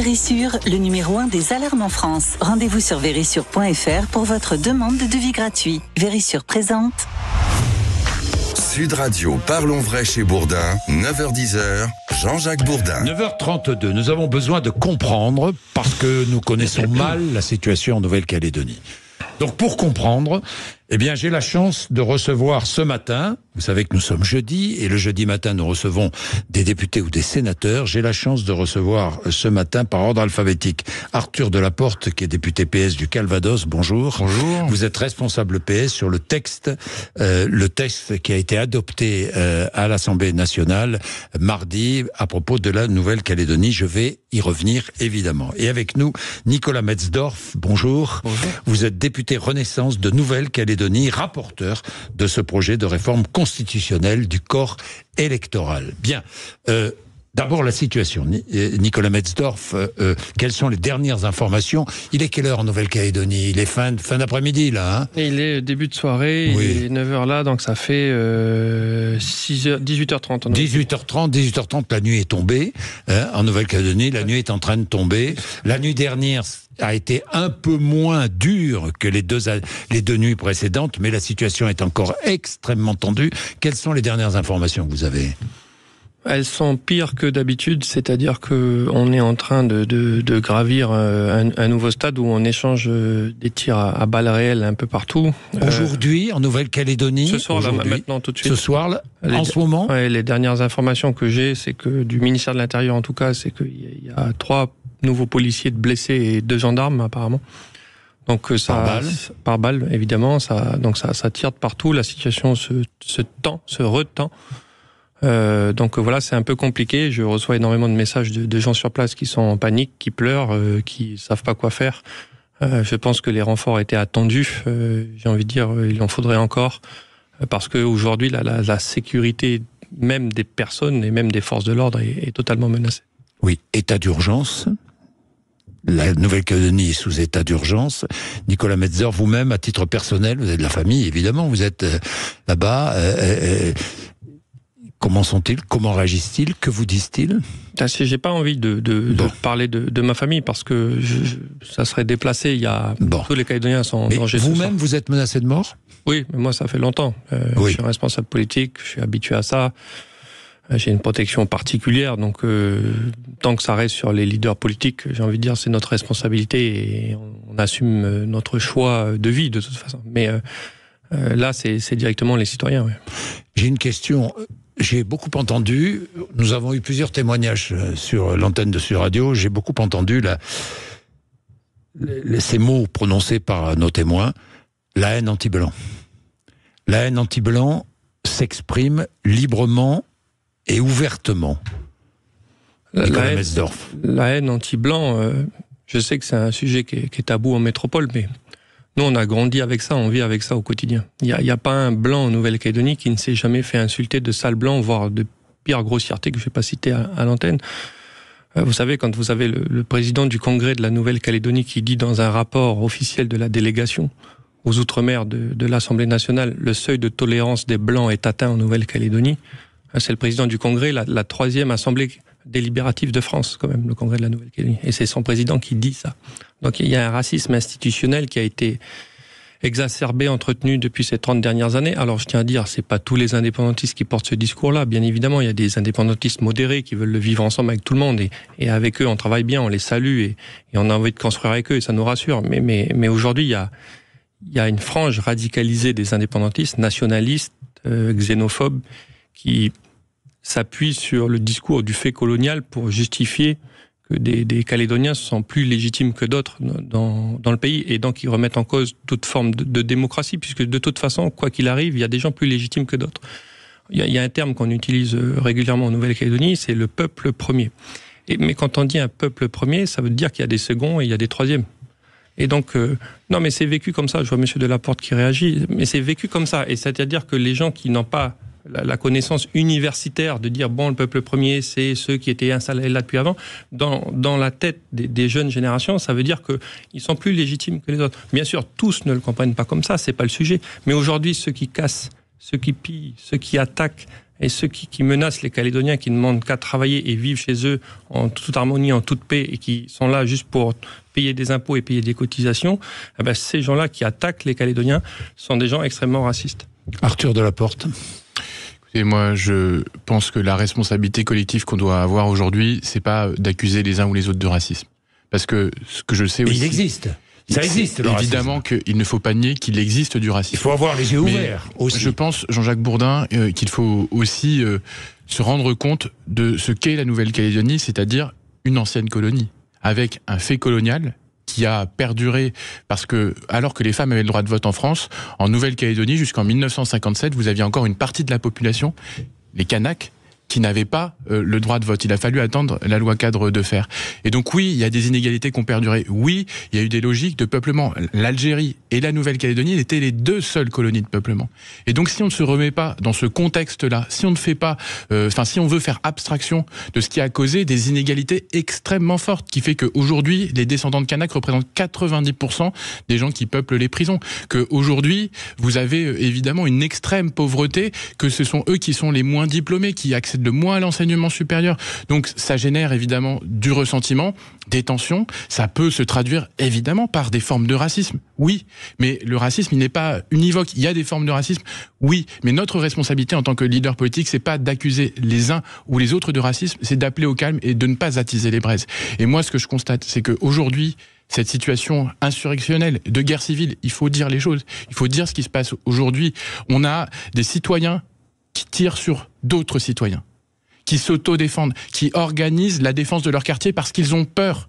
Vérissure, le numéro 1 des alarmes en France. Rendez-vous sur vérissure.fr pour votre demande de devis gratuit. Vérissure présente. Sud Radio, parlons vrai chez Bourdin, 9h-10h, Jean-Jacques Bourdin. 9h32, nous avons besoin de comprendre parce que nous connaissons mal la situation en Nouvelle-Calédonie. Donc pour comprendre, eh bien j'ai la chance de recevoir ce matin, vous savez que nous sommes jeudi, et le jeudi matin nous recevons des députés ou des sénateurs. J'ai la chance de recevoir ce matin par ordre alphabétique Arthur Delaporte, qui est député PS du Calvados. Bonjour. Bonjour. Vous êtes responsable PS sur le texte qui a été adopté à l'Assemblée nationale mardi à propos de la Nouvelle-Calédonie. Je vais y revenir évidemment. Et avec nous, Nicolas Metzdorf. Bonjour. Bonjour. Vous êtes député Renaissance de Nouvelle-Calédonie, rapporteur de ce projet de réforme constitutionnelle du corps électoral. Bien. D'abord la situation. Nicolas Metzdorf, quelles sont les dernières informations? Il est quelle heure en Nouvelle-Calédonie? Il est fin d'après-midi là, hein? Il est début de soirée, oui. Il est 9h là, donc ça fait 18h30. 18h30, la nuit est tombée. En Nouvelle-Calédonie, la nuit est en train de tomber. La nuit dernière a été un peu moins dure que les deux nuits précédentes, mais la situation est encore extrêmement tendue. Quelles sont les dernières informations que vous avez? Elles sont pires que d'habitude, c'est-à-dire que on est en train de gravir un nouveau stade où on échange des tirs à balles réelles un peu partout. Aujourd'hui, en Nouvelle-Calédonie, ce soir, là, maintenant, tout de suite. Ce soir, là, en ce moment. Ouais, les dernières informations que j'ai, c'est que du ministère de l'Intérieur, en tout cas, c'est qu'il y a 3 nouveaux policiers blessés et 2 gendarmes apparemment. Donc ça, par balle, évidemment, ça tire de partout. La situation se retend. Donc voilà, c'est un peu compliqué. Je reçois énormément de messages de gens sur place qui sont en panique, qui pleurent, qui savent pas quoi faire. Je pense que les renforts étaient attendus. J'ai envie de dire, il en faudrait encore, parce que aujourd'hui, la sécurité même des personnes et même des forces de l'ordre est totalement menacée. Oui, état d'urgence. La Nouvelle-Calédonie est sous état d'urgence. Nicolas Metzdorf, vous-même, à titre personnel, vous avez de la famille, évidemment, vous êtes là-bas. Comment sont-ils? Comment réagissent-ils? Que vous disent-ils? J'ai pas envie de parler de ma famille parce que ça serait déplacé. Il y a tous les Calédoniens sont en danger. Vous-même, vous êtes menacé de mort? Oui, mais moi ça fait longtemps. Je suis responsable politique, je suis habitué à ça. J'ai une protection particulière, donc tant que ça reste sur les leaders politiques, j'ai envie de dire c'est notre responsabilité et on assume notre choix de vie de toute façon. Mais là, c'est directement les citoyens. Ouais. J'ai une question. J'ai beaucoup entendu, nous avons eu plusieurs témoignages sur l'antenne de Sud Radio, j'ai beaucoup entendu ces mots prononcés par nos témoins, la haine anti-blanc. La haine anti-blanc s'exprime librement et ouvertement. Nicolas Metzdorf. La haine anti-blanc, je sais que c'est un sujet qui est tabou en métropole, mais nous, on a grandi avec ça, on vit avec ça au quotidien. Il y a pas un blanc en Nouvelle-Calédonie qui ne s'est jamais fait insulter de sale blanc, voire de pire grossièreté que je ne vais pas citer à l'antenne. Vous savez, quand vous avez le président du Congrès de la Nouvelle-Calédonie qui dit dans un rapport officiel de la délégation aux Outre-mer de l'Assemblée nationale, le seuil de tolérance des blancs est atteint en Nouvelle-Calédonie, c'est le président du Congrès, la 3e assemblée délibérative de France, quand même, le Congrès de la Nouvelle-Calédonie. Et c'est son président qui dit ça. Donc il y a un racisme institutionnel qui a été exacerbé, entretenu depuis ces 30 dernières années. Alors je tiens à dire, c'est pas tous les indépendantistes qui portent ce discours-là. Bien évidemment, il y a des indépendantistes modérés qui veulent le vivre ensemble avec tout le monde. Et avec eux, on travaille bien, on les salue et on a envie de construire avec eux et ça nous rassure. Mais aujourd'hui, il y a une frange radicalisée des indépendantistes, nationalistes, xénophobes, qui s'appuie sur le discours du fait colonial pour justifier que des Calédoniens sont plus légitimes que d'autres dans le pays, et donc ils remettent en cause toute forme de démocratie, puisque de toute façon, quoi qu'il arrive, il y a des gens plus légitimes que d'autres. Il y a un terme qu'on utilise régulièrement en Nouvelle-Calédonie, c'est le peuple premier. Mais quand on dit un peuple premier, ça veut dire qu'il y a des seconds et il y a des troisièmes. Et donc, non, mais c'est vécu comme ça. Je vois M. Delaporte qui réagit, mais c'est vécu comme ça. Et c'est-à-dire que les gens qui n'ont pas la connaissance universitaire de dire bon, le peuple premier, c'est ceux qui étaient installés là depuis avant, dans la tête des jeunes générations, ça veut dire qu'ils sont plus légitimes que les autres. Bien sûr, tous ne le comprennent pas comme ça, c'est pas le sujet. Mais aujourd'hui, ceux qui cassent ceux qui pillent, ceux qui attaquent et ceux qui menacent les Calédoniens, qui ne demandent qu'à travailler et vivre chez eux en toute harmonie, en toute paix, et qui sont là juste pour payer des impôts et payer des cotisations, ces gens-là qui attaquent les Calédoniens sont des gens extrêmement racistes. Arthur Delaporte. Et moi, je pense que la responsabilité collective qu'on doit avoir aujourd'hui, c'est pas d'accuser les uns ou les autres de racisme. Parce que ce que je sais aussi... Il existe. Ça existe, le racisme. Évidemment qu'il ne faut pas nier qu'il existe du racisme. Il faut avoir les yeux ouverts aussi. Je pense, Jean-Jacques Bourdin, qu'il faut aussi se rendre compte de ce qu'est la Nouvelle-Calédonie, c'est-à-dire une ancienne colonie, avec un fait colonial qui a perduré, parce que, alors que les femmes avaient le droit de vote en France, en Nouvelle-Calédonie, jusqu'en 1957, vous aviez encore une partie de la population, les Kanaks, qui n'avaient pas le droit de vote. Il a fallu attendre la loi cadre de fer. Et donc oui, il y a des inégalités qui ont perduré. Oui, il y a eu des logiques de peuplement. L'Algérie et la Nouvelle-Calédonie étaient les deux seules colonies de peuplement. Et donc si on ne se remet pas dans ce contexte-là, si on ne fait pas, si on veut faire abstraction de ce qui a causé des inégalités extrêmement fortes, qui fait qu'aujourd'hui, les descendants de Kanaks représentent 90% des gens qui peuplent les prisons. Qu'aujourd'hui, vous avez évidemment une extrême pauvreté, que ce sont eux qui sont les moins diplômés, qui accèdent le moins à l'enseignement supérieur. Donc ça génère évidemment du ressentiment, des tensions. Ça peut se traduire évidemment par des formes de racisme. Oui, mais le racisme, il n'est pas univoque. Il y a des formes de racisme, oui, mais notre responsabilité en tant que leader politique, c'est pas d'accuser les uns ou les autres de racisme, c'est d'appeler au calme et de ne pas attiser les braises. Et moi, ce que je constate, c'est qu'aujourd'hui, cette situation insurrectionnelle de guerre civile, il faut dire les choses. Il faut dire ce qui se passe aujourd'hui. On a des citoyens qui tirent sur d'autres citoyens, qui s'auto-défendent, qui organisent la défense de leur quartier parce qu'ils ont peur.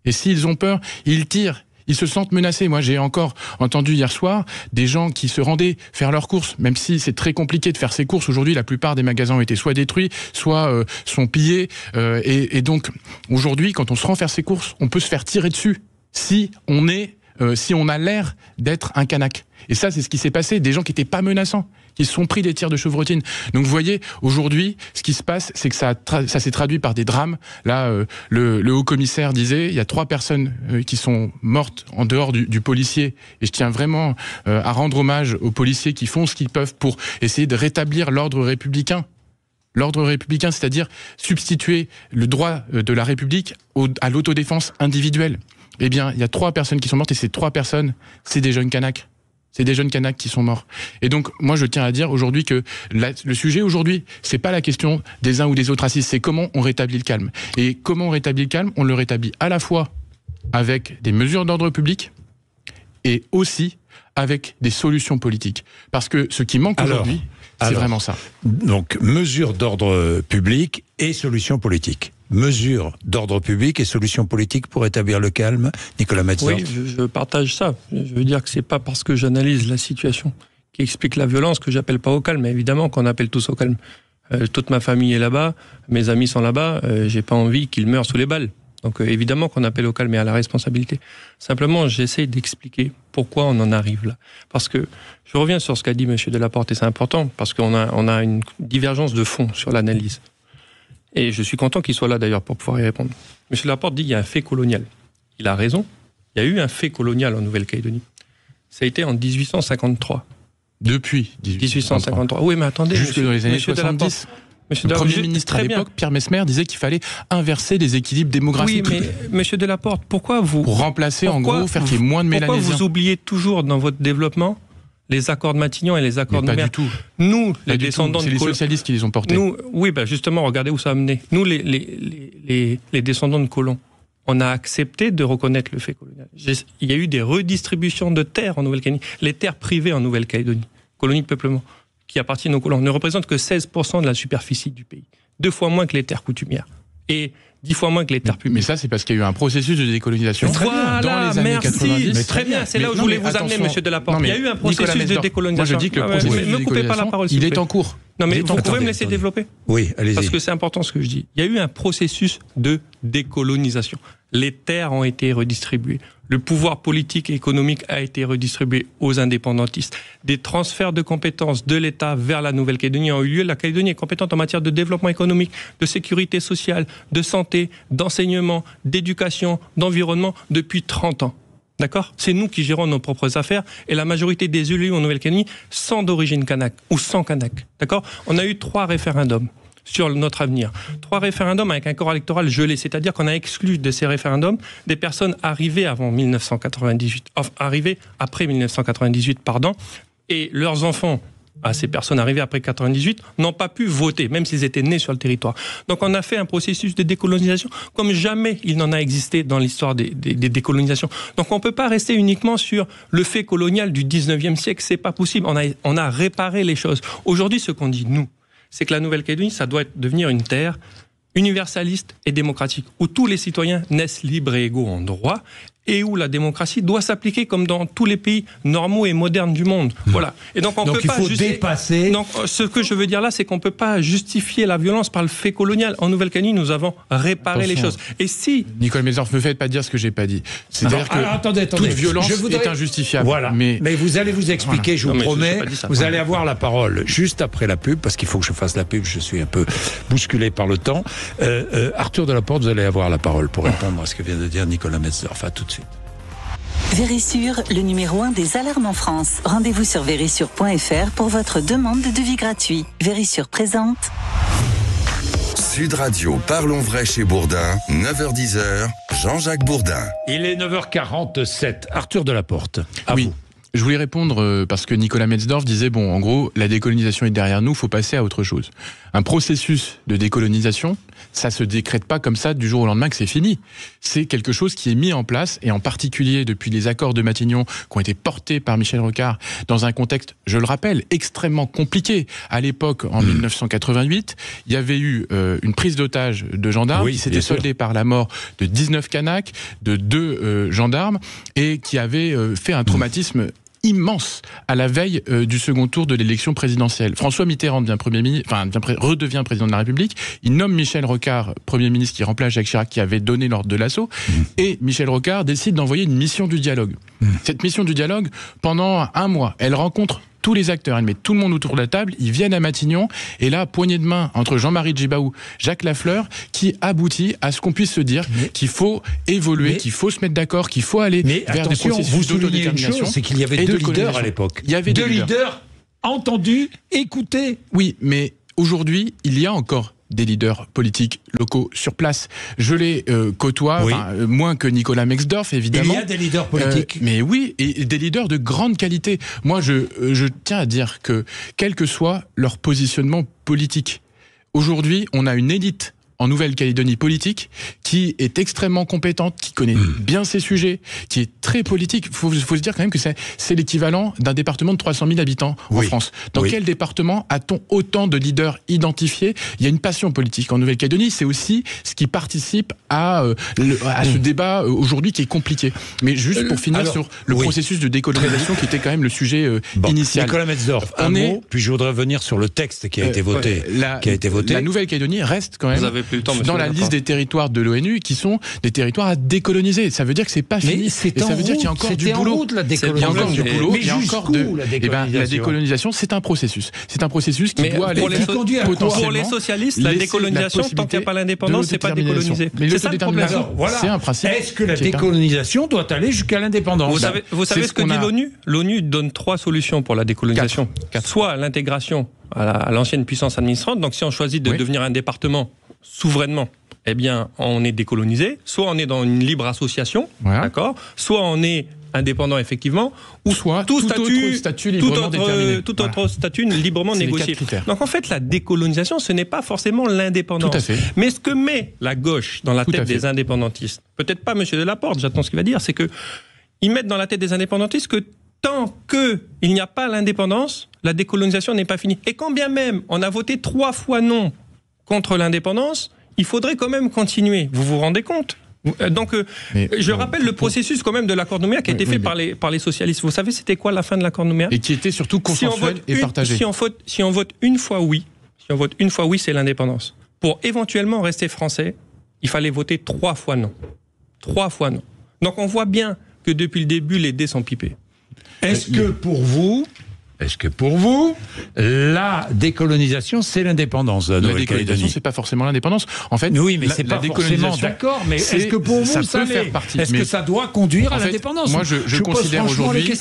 Et s'ils ont peur, ils tirent. Ils se sentent menacés. Moi, j'ai encore entendu hier soir des gens qui se rendaient faire leurs courses, même si c'est très compliqué de faire ses courses. Aujourd'hui, la plupart des magasins ont été soit détruits, soit sont pillés. Et donc, aujourd'hui, quand on se rend faire ses courses, on peut se faire tirer dessus si on a l'air d'être un Kanak. Et ça, c'est ce qui s'est passé. Des gens qui n'étaient pas menaçants, qui se sont pris des tirs de chevrotine. Donc vous voyez, aujourd'hui, ce qui se passe, c'est que ça s'est traduit par des drames. Là, le haut-commissaire disait, il y a 3 personnes qui sont mortes en dehors du policier. Et je tiens vraiment à rendre hommage aux policiers qui font ce qu'ils peuvent pour essayer de rétablir l'ordre républicain. L'ordre républicain, c'est-à-dire substituer le droit de la République à l'autodéfense individuelle. Eh bien, il y a 3 personnes qui sont mortes, et ces 3 personnes, c'est des jeunes Kanaks. C'est des jeunes Kanaks qui sont morts. Et donc, moi, je tiens à dire aujourd'hui que le sujet aujourd'hui, c'est pas la question des uns ou des autres racistes, c'est comment on rétablit le calme. Et comment on rétablit le calme ? On le rétablit à la fois avec des mesures d'ordre public et aussi avec des solutions politiques. Parce que ce qui manque aujourd'hui, c'est vraiment ça. Donc, mesures d'ordre public et solutions politiques. Mesures d'ordre public et solutions politiques pour établir le calme. Nicolas Metzger. Oui, je partage ça. Je veux dire que c'est pas parce que j'analyse la situation qui explique la violence que j'appelle pas au calme. Mais évidemment qu'on appelle tous au calme. Toute ma famille est là-bas, mes amis sont là-bas, j'ai pas envie qu'ils meurent sous les balles. Donc évidemment qu'on appelle au calme et à la responsabilité. Simplement, j'essaie d'expliquer pourquoi on en arrive là. Parce que je reviens sur ce qu'a dit M. Delaporte, et c'est important, parce qu'on a une divergence de fond sur l'analyse. Et je suis content qu'il soit là d'ailleurs pour pouvoir y répondre. M. Delaporte dit qu'il y a un fait colonial. Il a raison, il y a eu un fait colonial en Nouvelle-Calédonie. Ça a été en 1853. Depuis 1853. Oui, mais attendez. Jusque dans les années 70. Le Premier ministre à l'époque, Pierre Messmer, disait qu'il fallait inverser les équilibres démographiques. Oui, mais M. Delaporte, pourquoi vous... Pour remplacer, en gros, faire qu'il y ait moins de Mélanésiens. Pourquoi vous oubliez toujours dans votre développement les accords de Matignon et les accords de Nouméa? Pas du tout. Nous, les descendants de... C'est les socialistes qui les ont portés. Nous, oui, justement, regardez où ça a mené. Nous, les descendants de colons, on a accepté de reconnaître le fait colonial. Il y a eu des redistributions de terres en Nouvelle-Calédonie. Les terres privées en Nouvelle-Calédonie, colonies de peuplement, qui appartiennent aux colons, ne représentent que 16% de la superficie du pays. 2 fois moins que les terres coutumières. Et 10 fois moins que les terres publiques. Mais ça, c'est parce qu'il y a eu un processus de décolonisation voilà, dans les années 90. Mais très bien, c'est là où je voulais vous amener, M. Delaporte. Il y a eu un processus de décolonisation. Moi, je dis que le processus de décolonisation, il est en cours. Non, mais vous pouvez me laisser développer ? Oui, allez-y. Parce que c'est important ce que je dis. Il y a eu un processus de décolonisation. Les terres ont été redistribuées. Le pouvoir politique et économique a été redistribué aux indépendantistes. Des transferts de compétences de l'État vers la Nouvelle-Calédonie ont eu lieu. La Calédonie est compétente en matière de développement économique, de sécurité sociale, de santé, d'enseignement, d'éducation, d'environnement depuis 30 ans. D'accord ? C'est nous qui gérons nos propres affaires et la majorité des élus en Nouvelle-Calédonie sont d'origine kanak ou sans kanak. D'accord ? On a eu 3 référendums sur notre avenir. 3 référendums avec un corps électoral gelé, c'est-à-dire qu'on a exclu de ces référendums des personnes arrivées après 1998, et leurs enfants à ces personnes arrivées après 98 n'ont pas pu voter, même s'ils étaient nés sur le territoire. Donc on a fait un processus de décolonisation comme jamais il n'en a existé dans l'histoire des décolonisations. Donc on ne peut pas rester uniquement sur le fait colonial du 19e siècle, c'est pas possible. On a réparé les choses. Aujourd'hui, ce qu'on dit, nous, c'est que la Nouvelle-Calédonie, ça doit devenir une terre universaliste et démocratique, où tous les citoyens naissent libres et égaux en droit, et où la démocratie doit s'appliquer comme dans tous les pays normaux et modernes du monde. Voilà. Et donc on peut pas dépasser. Donc ce que je veux dire là, c'est qu'on peut pas justifier la violence par le fait colonial. En Nouvelle-Calédonie, nous avons réparé les choses. Et si Nicole Meldorf, me faites pas dire ce que j'ai pas dit. C'est-à-dire que toute violence est injustifiable. Voilà. Mais vous allez vous expliquer, je vous promets. Vous allez avoir la parole juste après la pub, parce qu'il faut que je fasse la pub. Je suis un peu bousculé par le temps. Arthur Delaporte, vous allez avoir la parole pour répondre à ce que vient de dire Nicolas Meldorf. À tout de suite. Vérissure, le numéro 1 des alarmes en France. Rendez-vous sur vérissure.fr pour votre demande de devis gratuit. Vérissure présente. Sud Radio, parlons vrai chez Bourdin, 9h-10h, Jean-Jacques Bourdin. Il est 9h47. Arthur Delaporte. Oui. Je voulais répondre parce que Nicolas Meldorf disait, bon, en gros, la décolonisation est derrière nous, il faut passer à autre chose. Un processus de décolonisation, ça se décrète pas comme ça du jour au lendemain que c'est fini. C'est quelque chose qui est mis en place, et en particulier depuis les accords de Matignon qui ont été portés par Michel Rocard dans un contexte, je le rappelle, extrêmement compliqué. À l'époque, en 1988, il y avait eu une prise d'otage de gendarmes qui s'était soldée par la mort de 19 Kanaks, de 2 gendarmes, et qui avait fait un traumatisme immense à la veille du second tour de l'élection présidentielle. François Mitterrand redevient président de la République. Il nomme Michel Rocard Premier ministre qui remplace Jacques Chirac qui avait donné l'ordre de l'assaut. Et Michel Rocard décide d'envoyer une mission du dialogue. Cette mission du dialogue, pendant 1 mois, elle rencontre tous les acteurs, elle met tout le monde autour de la table, ils viennent à Matignon, et là, poignée de main entre Jean-Marie Djibaou, Jacques Lafleur, qui aboutit à ce qu'on puisse se dire qu'il faut évoluer, qu'il faut se mettre d'accord, qu'il faut aller vers des processus d'autodétermination. C'est qu'il y avait 2 leaders à l'époque. Il y avait 2 leaders entendus, écoutés. Oui, mais aujourd'hui, il y a encore des leaders politiques locaux sur place. Je les côtoie, moins que Nicolas Meldorf, évidemment. Il y a des leaders politiques. Mais oui, et des leaders de grande qualité. Moi, je tiens à dire que, quel que soit leur positionnement politique, aujourd'hui, on a une élite en Nouvelle-Calédonie politique qui est extrêmement compétente, qui connaît bien ces sujets, qui est très politique. Il faut se dire quand même que c'est l'équivalent d'un département de 300 000 habitants en France. Dans quel département a-t-on autant de leaders identifiés ? Il y a une passion politique en Nouvelle-Calédonie. C'est aussi ce qui participe à ce débat aujourd'hui qui est compliqué. Mais juste pour finir sur le processus de décolonisation qui était quand même le sujet initial. Nicolas Meldorf, un mot, puis je voudrais revenir sur le texte qui a été voté. La Nouvelle-Calédonie reste quand même dans la liste des territoires de l'ONU qui sont des territoires à décoloniser. Ça veut dire que c'est pas fini. Et ça veut dire qu'il y a encore du boulot. Il y a encore du boulot. Il y a encore la décolonisation, c'est un processus. C'est un processus qui doit aller potentiellement. Pour les socialistes, la décolonisation, tant qu'il n'y a pas l'indépendance, c'est pas décoloniser. Mais l'autodétermination, c'est un principe. Est-ce que la décolonisation doit aller jusqu'à l'indépendance ? Vous savez ce que dit l'ONU ? L'ONU donne 3 solutions pour la décolonisation. Soit l'intégration à l'ancienne puissance administrante. Donc si on choisit de devenir un département souverainement, eh bien, on est décolonisé. Soit on est dans une libre association, d'accord. Soit on est indépendant effectivement, ou soit tout autre statut librement déterminé. Tout autre statut librement négocié. Donc en fait, la décolonisation, ce n'est pas forcément l'indépendance. Tout à fait. Mais ce que met la gauche dans la tête des indépendantistes, peut-être pas M. Delaporte, j'attends ce qu'il va dire, c'est que ils mettent dans la tête des indépendantistes que tant qu'il n'y a pas l'indépendance, la décolonisation n'est pas finie. Et quand bien même on a voté 3 fois non contre l'indépendance, il faudrait quand même continuer. Vous vous rendez compte ? Donc, je rappelle le processus quand même de l'accord de Nouméa qui a été fait par les socialistes. Vous savez, c'était quoi la fin de l'accord de Nouméa ? Et qui était surtout consensuel et partagé. Si on vote une fois oui, c'est l'indépendance. Pour éventuellement rester français, il fallait voter 3 fois non. 3 fois non. Donc, on voit bien que depuis le début, les dés sont pipés. Est-ce que pour vous, est-ce que pour vous, la décolonisation, c'est l'indépendance de la La Nouvelle-Calédonie? décolonisation, c'est pas forcément l'indépendance. En fait, Oui, mais c'est pas forcément d'accord. Mais est-ce que pour vous, ça ça peut l'est? faire partie? Est-ce que ça doit conduire à l'indépendance? Moi, je considère aujourd'hui que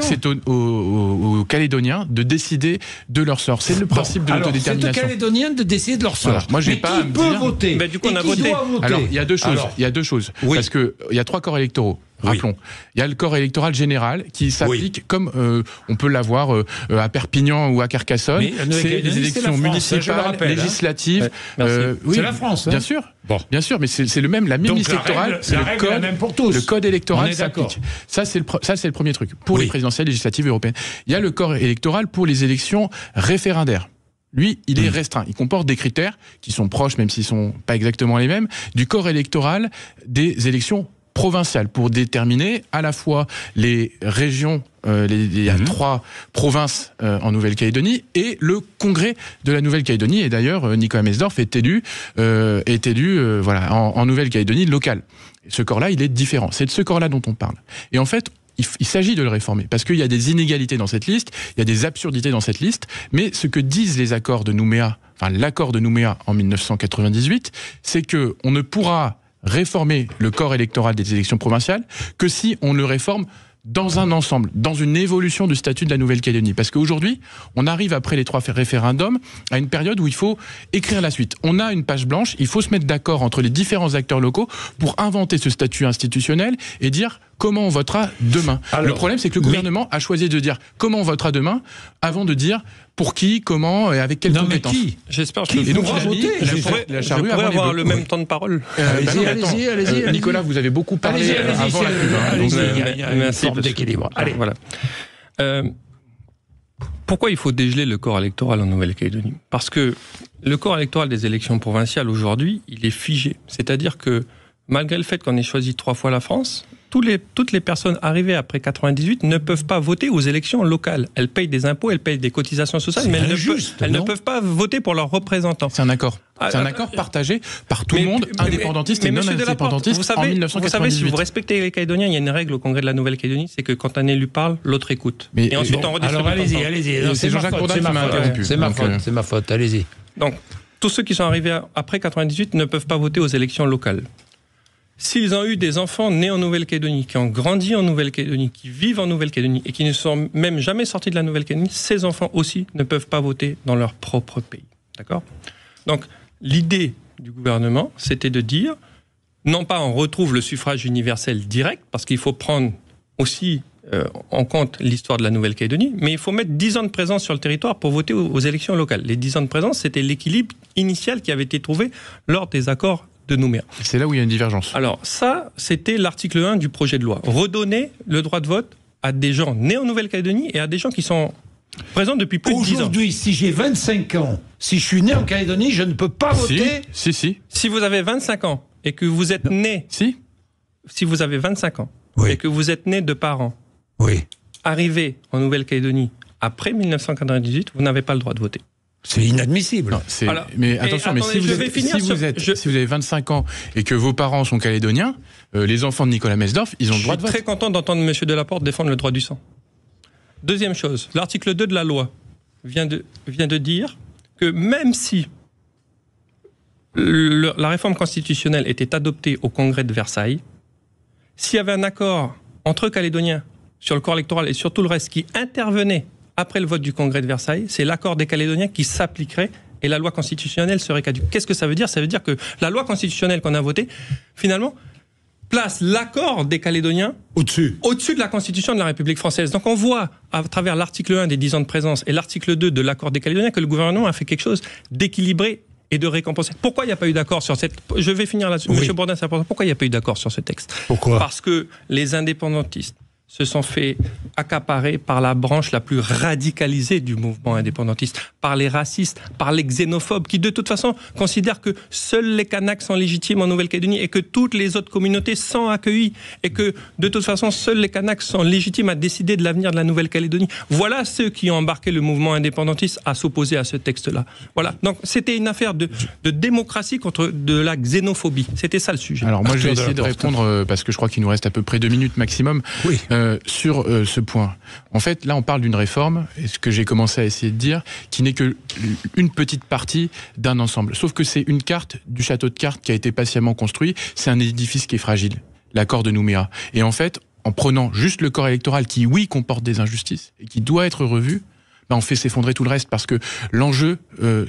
c'est aux Calédoniens de décider de leur sort. C'est le principe de l'autodétermination. C'est aux Calédoniens de décider de leur sort. Voilà. Moi, j'ai pas à me dire. Voter. Du coup, on a voté. Alors, il y a deux choses. Oui. Parce que il y a 3 corps électoraux. Rappelons, il y a le corps électoral général qui s'applique comme on peut l'avoir à Perpignan ou à Carcassonne. C'est les élections municipales, législatives. C'est la France. Bien sûr. Bon. Bien sûr, mais c'est le même. La même liste électorale, la même pour tous. Le code électoral s'applique. Ça, c'est le premier truc. Pour les présidentielles, législatives européennes. Il y a le corps électoral pour les élections référendaires. Lui, il est restreint. Il comporte des critères qui sont proches, même s'ils sont pas exactement les mêmes, du corps électoral des élections provinciales pour déterminer à la fois les régions, il y a 3 provinces en Nouvelle-Calédonie et le congrès de la Nouvelle-Calédonie. Et d'ailleurs, Nicolas Mesdorf est élu en Nouvelle-Calédonie locale. Ce corps-là, il est différent. C'est de ce corps-là dont on parle. Et en fait, il s'agit de le réformer, parce qu'il y a des inégalités dans cette liste, il y a des absurdités dans cette liste, mais ce que disent les accords de Nouméa, enfin l'accord de Nouméa en 1998, c'est que on ne pourra réformer le corps électoral des élections provinciales que si on le réforme dans un ensemble, dans une évolution du statut de la Nouvelle-Calédonie. Parce qu'aujourd'hui, on arrive après les 3 référendums à une période où il faut écrire la suite. On a une page blanche, il faut se mettre d'accord entre les différents acteurs locaux pour inventer ce statut institutionnel et dire comment on votera demain. Alors, le problème, c'est que le gouvernement a choisi de dire comment on votera demain avant de dire pour qui, comment et avec quelles compétences. Qui J'espère que je pourrais avoir le même temps de parole. Allez-y. Nicolas, vous avez beaucoup parlé avant la pub. Il y a une forme d'équilibre. Allez, voilà. Pourquoi il faut dégeler le corps électoral en Nouvelle-Calédonie? Parce que le corps électoral des élections provinciales aujourd'hui, il est figé. C'est-à-dire que malgré le fait qu'on ait choisi 3 fois la France, toutes les personnes arrivées après 98 ne peuvent pas voter aux élections locales. Elles payent des impôts, elles payent des cotisation sociale, mais elles ne peuvent pas voter pour leurs représentants. C'est un accord. C'est un accord partagé par tout le monde, indépendantiste et non indépendantiste, en 1998. Vous savez, si vous respectez les Calédoniens, il y a une règle au Congrès de la Nouvelle-Calédonie, c'est que quand un élu parle, l'autre écoute. Et ensuite, on redistribue. Alors allez-y. C'est Jean-Jacques Bourdin qui m'a interrompu. C'est ma faute, allez-y. Donc, tous ceux qui sont arrivés après 98 ne peuvent pas voter aux élections locales. S'ils ont eu des enfants nés en Nouvelle-Calédonie, qui ont grandi en Nouvelle-Calédonie, qui vivent en Nouvelle-Calédonie et qui ne sont même jamais sortis de la Nouvelle-Calédonie, ces enfants aussi ne peuvent pas voter dans leur propre pays. D'accord ? Donc, l'idée du gouvernement, c'était de dire, non pas on retrouve le suffrage universel direct, parce qu'il faut prendre aussi en compte l'histoire de la Nouvelle-Calédonie, mais il faut mettre 10 ans de présence sur le territoire pour voter aux élections locales. Les 10 ans de présence, c'était l'équilibre initial qui avait été trouvé lors des accords de Nouméa. C'est là où il y a une divergence. Alors ça, c'était l'article 1 du projet de loi. Redonner le droit de vote à des gens nés en Nouvelle-Calédonie et à des gens qui sont présents depuis plus de 10 ans. Aujourd'hui, si j'ai 25 ans, si je suis né en Calédonie, je ne peux pas voter. Si. Si vous avez 25 ans et que vous êtes né... Si vous avez 25 ans et que vous êtes né de parents arrivés en Nouvelle-Calédonie après 1998, vous n'avez pas le droit de voter. C'est inadmissible. Non, mais attention, mais si vous avez 25 ans et que vos parents sont calédoniens, les enfants de Nicolas Mesdorf, ils ont le droit de vote. Je suis très content d'entendre M. Delaporte défendre le droit du sang. Deuxième chose, l'article 2 de la loi vient de dire que même si la réforme constitutionnelle était adoptée au Congrès de Versailles, s'il y avait un accord entre Calédoniens sur le corps électoral et sur tout le reste qui intervenait après le vote du Congrès de Versailles, c'est l'accord des Calédoniens qui s'appliquerait et la loi constitutionnelle serait caduque. Qu'est-ce que ça veut dire ? Ça veut dire que la loi constitutionnelle qu'on a votée, finalement, place l'accord des Calédoniens au-dessus de la Constitution de la République française. Donc on voit, à travers l'article 1 des 10 ans de présence et l'article 2 de l'accord des Calédoniens, que le gouvernement a fait quelque chose d'équilibré et de récompensé. Pourquoi il n'y a pas eu d'accord sur cette... Je vais finir là-dessus. Monsieur Bourdin, c'est important. Pourquoi il n'y a pas eu d'accord sur ce texte ? Pourquoi ? Parce que les indépendantistes se sont fait accaparer par la branche la plus radicalisée du mouvement indépendantiste, par les racistes, par les xénophobes, qui de toute façon considèrent que seuls les Kanaks sont légitimes en Nouvelle-Calédonie et que toutes les autres communautés sont accueillies et que de toute façon seuls les Kanaks sont légitimes à décider de l'avenir de la Nouvelle-Calédonie. Voilà ceux qui ont embarqué le mouvement indépendantiste à s'opposer à ce texte-là. Voilà. Donc c'était une affaire de démocratie contre de la xénophobie. C'était ça le sujet. Alors moi je vais essayer de répondre parce que je crois qu'il nous reste à peu près 2 minutes maximum. Oui. sur ce point. En fait, là, on parle d'une réforme, et ce que j'ai commencé à essayer de dire, qui n'est que une petite partie d'un ensemble. Sauf que c'est une carte du château de cartes qui a été patiemment construit. C'est un édifice qui est fragile, l'accord de Nouméa. Et en fait, en prenant juste le corps électoral qui, oui, comporte des injustices et qui doit être revu, on fait s'effondrer tout le reste, parce que l'enjeu,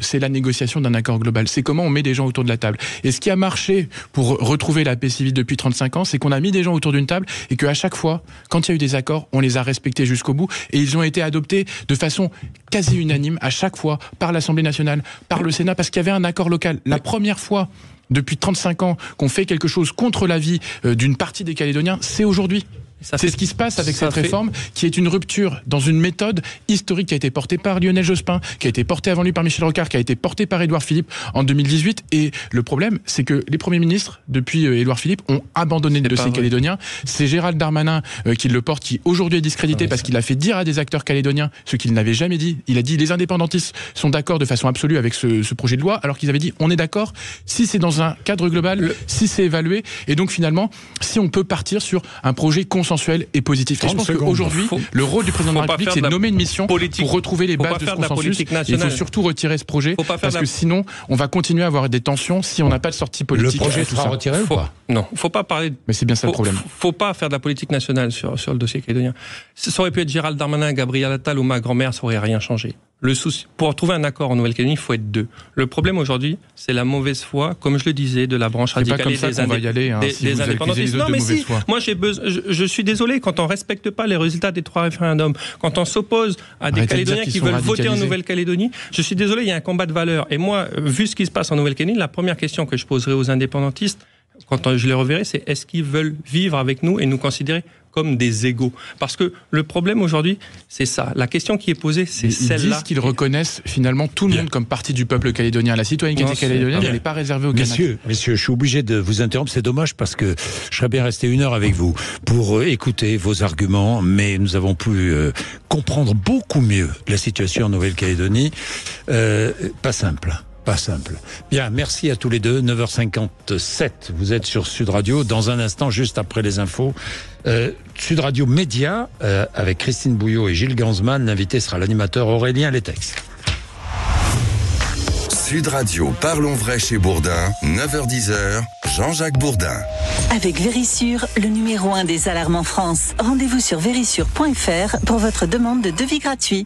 c'est la négociation d'un accord global. C'est comment on met des gens autour de la table. Et ce qui a marché pour retrouver la paix civile depuis 35 ans, c'est qu'on a mis des gens autour d'une table et qu'à chaque fois, quand il y a eu des accords, on les a respectés jusqu'au bout, et ils ont été adoptés de façon quasi unanime à chaque fois par l'Assemblée nationale, par le Sénat, parce qu'il y avait un accord local. La première fois depuis 35 ans qu'on fait quelque chose contre la vie d'une partie des Calédoniens, c'est aujourd'hui. C'est ce qui se passe avec cette réforme, qui est une rupture dans une méthode historique qui a été portée par Lionel Jospin, qui a été portée avant lui par Michel Rocard, qui a été portée par Édouard Philippe en 2018. Et le problème, c'est que les premiers ministres, depuis Édouard Philippe, ont abandonné le dossier calédonien. C'est Gérald Darmanin qui le porte, qui aujourd'hui est discrédité parce qu'il a fait dire à des acteurs calédoniens ce qu'il n'avait jamais dit. Il a dit les indépendantistes sont d'accord de façon absolue avec ce projet de loi, alors qu'ils avaient dit on est d'accord si c'est dans un cadre global, si c'est évalué. Et donc finalement, si on peut partir sur un projet consensuel et positif. Et je pense qu'aujourd'hui, le rôle du président de la République, c'est de nommer une mission pour retrouver les bases de ce consensus. Il faut surtout retirer ce projet, parce que sinon, on va continuer à avoir des tensions si on n'a pas de sortie politique. Le projet sera retiré ou pas ? Non, faut pas parler. Mais c'est bien ça le problème. Faut pas faire de la politique nationale sur le dossier calédonien. Ça aurait pu être Gérald Darmanin, Gabriel Attal ou ma grand-mère, ça aurait rien changé. Le souci, pour trouver un accord en Nouvelle-Calédonie, il faut être deux. Le problème aujourd'hui, c'est la mauvaise foi, comme je le disais, de la branche radicale des indépendantistes. Non, mais si, moi je suis désolé, quand on respecte pas les résultats des 3 référendums, quand on s'oppose à des Calédoniens qui veulent voter en Nouvelle-Calédonie, je suis désolé, il y a un combat de valeurs. Et moi, vu ce qui se passe en Nouvelle-Calédonie, la première question que je poserai aux indépendantistes, quand je les reverrai, c'est est-ce qu'ils veulent vivre avec nous et nous considérer comme des égaux. Parce que le problème aujourd'hui, c'est ça. La question qui est posée, c'est celle-là. Ils disent qu'ils reconnaissent finalement tout le monde comme partie du peuple calédonien. La citoyenneté calédonienne, elle n'est pas réservée aux Kanaks. Messieurs, je suis obligé de vous interrompre. C'est dommage parce que je serais bien resté 1 heure avec vous pour écouter vos arguments, mais nous avons pu comprendre beaucoup mieux la situation en Nouvelle-Calédonie. Pas simple. Bien, merci à tous les deux. 9h57, vous êtes sur Sud Radio. Dans un instant, juste après les infos, Sud Radio Média, avec Christine Bouillot et Gilles Gansman. L'invité sera l'animateur Aurélien Letex. Sud Radio, parlons vrai chez Bourdin, 9h-10h, Jean-Jacques Bourdin. Avec Vérissure, le numéro 1 des alarmes en France. Rendez-vous sur vérissure.fr pour votre demande de devis gratuit.